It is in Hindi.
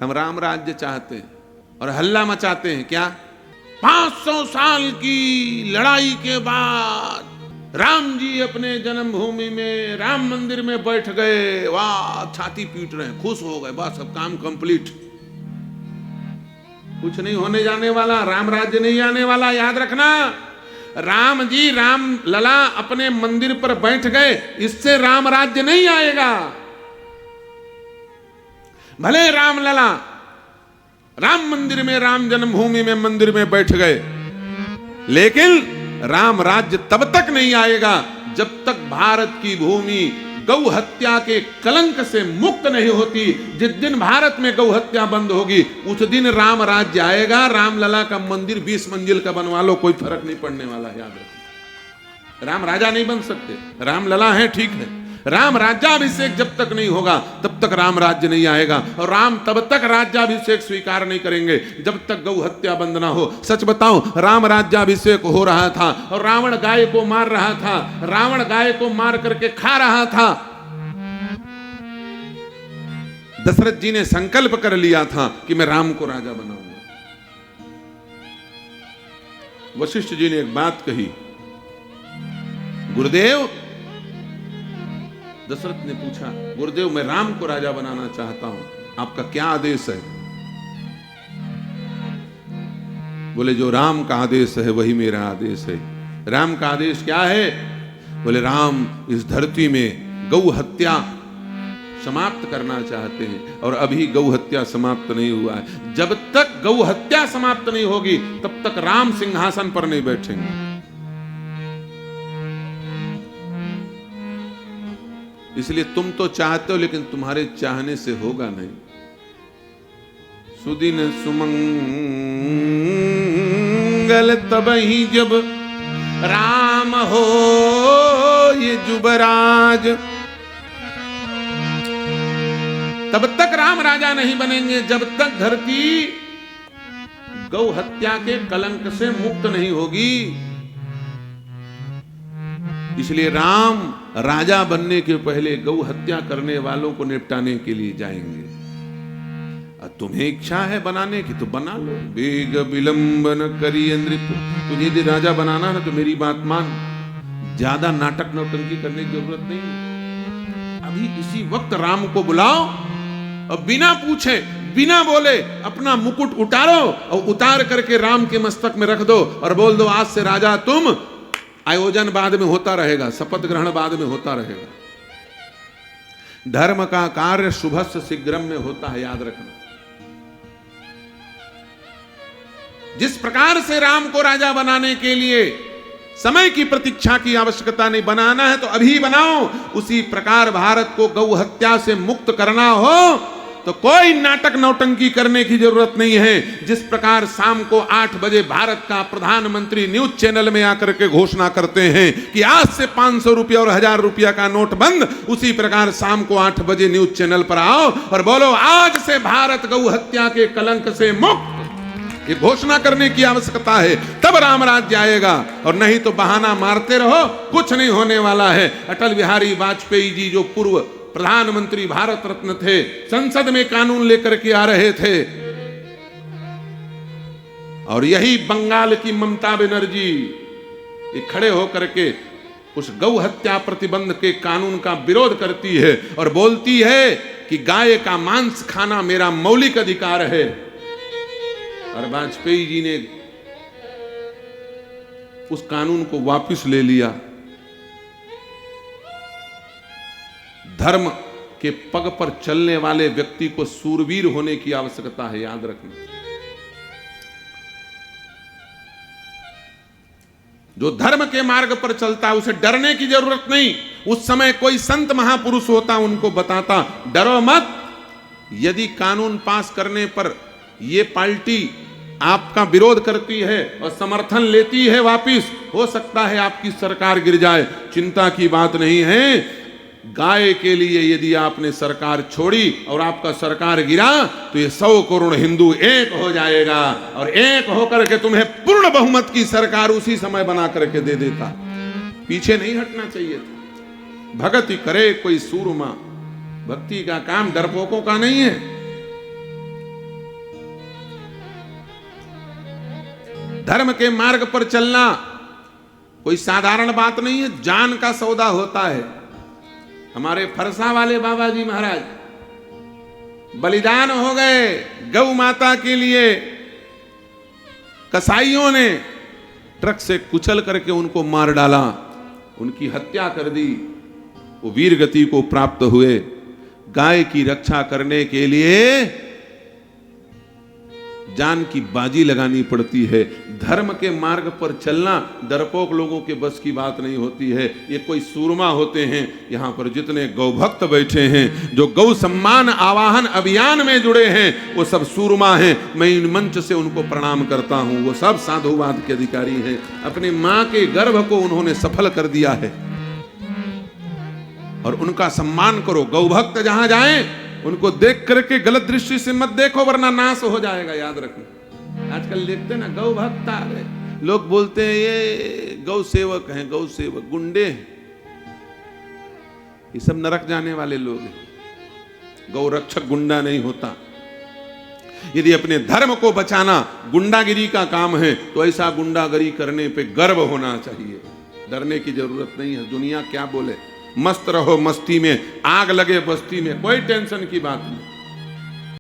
हम राम राज्य चाहते हैं और हल्ला मचाते हैं। क्या 500 साल की लड़ाई के बाद राम जी अपने जन्मभूमि में राम मंदिर में बैठ गए, वाह छाती पीट रहे हैं, खुश हो गए, बस अब काम कंप्लीट। कुछ नहीं होने जाने वाला, राम राज्य नहीं आने वाला, याद रखना। राम जी राम लला अपने मंदिर पर बैठ गए, इससे राम राज्य नहीं आएगा। भले राम लला राम मंदिर में, राम जन्मभूमि में मंदिर में बैठ गए, लेकिन राम राज्य तब तक नहीं आएगा जब तक भारत की भूमि गौ हत्या के कलंक से मुक्त नहीं होती। जिस दिन भारत में गौ हत्या बंद होगी उस दिन राम राज्य आएगा। राम लला का मंदिर 20 मंजिल का बनवा लो, कोई फर्क नहीं पड़ने वाला, याद रखो। राम राजा नहीं बन सकते, राम लला है ठीक है, राम राज्याभिषेक जब तक नहीं होगा तब तक राम राज्य नहीं आएगा। और राम तब तक राज्याभिषेक स्वीकार नहीं करेंगे जब तक गौ हत्या बंद ना हो। सच बताओ, राम राज्याभिषेक हो रहा था और रावण गाय को मार रहा था, रावण गाय को मार करके खा रहा था। दशरथ जी ने संकल्प कर लिया था कि मैं राम को राजा बनाऊंगा। वशिष्ठ जी ने एक बात कही, गुरुदेव, दशरथ ने पूछा, गुरुदेव मैं राम को राजा बनाना चाहता हूं, आपका क्या आदेश है? बोले जो राम का आदेश है वही मेरा आदेश है। राम का आदेश क्या है? बोले राम इस धरती में गौ हत्या समाप्त करना चाहते हैं और अभी गौ हत्या समाप्त नहीं हुआ है। जब तक गौ हत्या समाप्त नहीं होगी तब तक राम सिंहासन पर नहीं बैठेंगे। इसलिए तुम तो चाहते हो लेकिन तुम्हारे चाहने से होगा नहीं। सुदिन सुमंगल तबहि जब राम हो ये जुबराज, तब तक राम राजा नहीं बनेंगे जब तक धरती गौ हत्या के कलंक से मुक्त नहीं होगी। इसलिए राम राजा बनने के पहले गौ हत्या करने वालों को निपटाने के लिए जाएंगे। तुम्हें इच्छा है बनाने की तो बना लो, बेग विलंबन करी नृप। तुझे यदि राजा बनाना है तो मेरी बात मान, ज्यादा नाटक नौटंकी करने की जरूरत नहीं। अभी इसी वक्त राम को बुलाओ और बिना पूछे बिना बोले अपना मुकुट उतारो और उतार करके राम के मस्तक में रख दो और बोल दो आज से राजा तुम। आयोजन बाद में होता रहेगा, शपथ ग्रहण बाद में होता रहेगा। धर्म का कार्य शुभस्य शीघ्रम में होता है, याद रखना। जिस प्रकार से राम को राजा बनाने के लिए समय की प्रतीक्षा की आवश्यकता नहीं, बनाना है तो अभी बनाओ, उसी प्रकार भारत को गौ हत्या से मुक्त करना हो तो कोई नाटक नौटंकी करने की जरूरत नहीं है। जिस प्रकार शाम को 8 बजे भारत का प्रधानमंत्री न्यूज चैनल में आकर के घोषणा करते हैं कि आज से 500 रुपया और 1000 रुपया का नोट बंद, उसी प्रकार शाम को 8 बजे न्यूज चैनल पर आओ और बोलो आज से भारत गौ हत्या के कलंक से मुक्त। ये घोषणा करने की आवश्यकता है, तब राम राज्य आएगा। और नहीं तो बहाना मारते रहो, कुछ नहीं होने वाला है। अटल बिहारी वाजपेयी जी जो पूर्व प्रधानमंत्री भारत रत्न थे, संसद में कानून लेकर के आ रहे थे और यही बंगाल की ममता बनर्जी ये खड़े होकर के उस गौ हत्या प्रतिबंध के कानून का विरोध करती है और बोलती है कि गाय का मांस खाना मेरा मौलिक अधिकार है। और वाजपेयी जी ने उस कानून को वापस ले लिया। धर्म के पग पर चलने वाले व्यक्ति को सूरवीर होने की आवश्यकता है, याद रखना। जो धर्म के मार्ग पर चलता है उसे डरने की जरूरत नहीं। उस समय कोई संत महापुरुष होता, उनको बताता डरो मत, यदि कानून पास करने पर ये पार्टी आपका विरोध करती है और समर्थन लेती है वापिस, हो सकता है आपकी सरकार गिर जाए, चिंता की बात नहीं है। गाय के लिए यदि आपने सरकार छोड़ी और आपका सरकार गिरा तो ये 100 करोड़ हिंदू एक हो जाएगा और एक होकर के तुम्हें पूर्ण बहुमत की सरकार उसी समय बना करके दे देता। पीछे नहीं हटना चाहिए था। भक्ति करे कोई सूरमा, भक्ति का काम डरपोकों का नहीं है। धर्म के मार्ग पर चलना कोई साधारण बात नहीं है, जान का सौदा होता है। हमारे फरसा वाले बाबा जी महाराज बलिदान हो गए गौ माता के लिए। कसाईयों ने ट्रक से कुचल करके उनको मार डाला, उनकी हत्या कर दी। वो वीर गति को प्राप्त हुए। गाय की रक्षा करने के लिए जान की बाजी लगानी पड़ती है। धर्म के मार्ग पर चलना डरपोक लोगों के बस की बात नहीं होती है। ये कोई सूरमा होते हैं। यहां पर जितने गौ भक्त बैठे हैं, जो गौ सम्मान आवाहन अभियान में जुड़े हैं, वो सब सूरमा हैं। मैं इन मंच से उनको प्रणाम करता हूं। वो सब साधुवाद के अधिकारी हैं। अपनी मां के गर्भ को उन्होंने सफल कर दिया है और उनका सम्मान करो। गौ भक्त जहां जाएं उनको देख करके गलत दृष्टि से मत देखो, वरना नाश हो जाएगा। याद रखना। आजकल देखते ना गौ भक्त आ गए, लोग बोलते हैं ये गौ सेवक हैं, गौ सेवक गुंडे हैं। ये सब नरक जाने वाले लोग हैं। गौ रक्षक गुंडा नहीं होता। यदि अपने धर्म को बचाना गुंडागिरी का काम है तो ऐसा गुंडागिरी करने पे गर्व होना चाहिए। डरने की जरूरत नहीं है। दुनिया क्या बोले, मस्त रहो मस्ती में, आग लगे बस्ती में, कोई टेंशन की बात नहीं।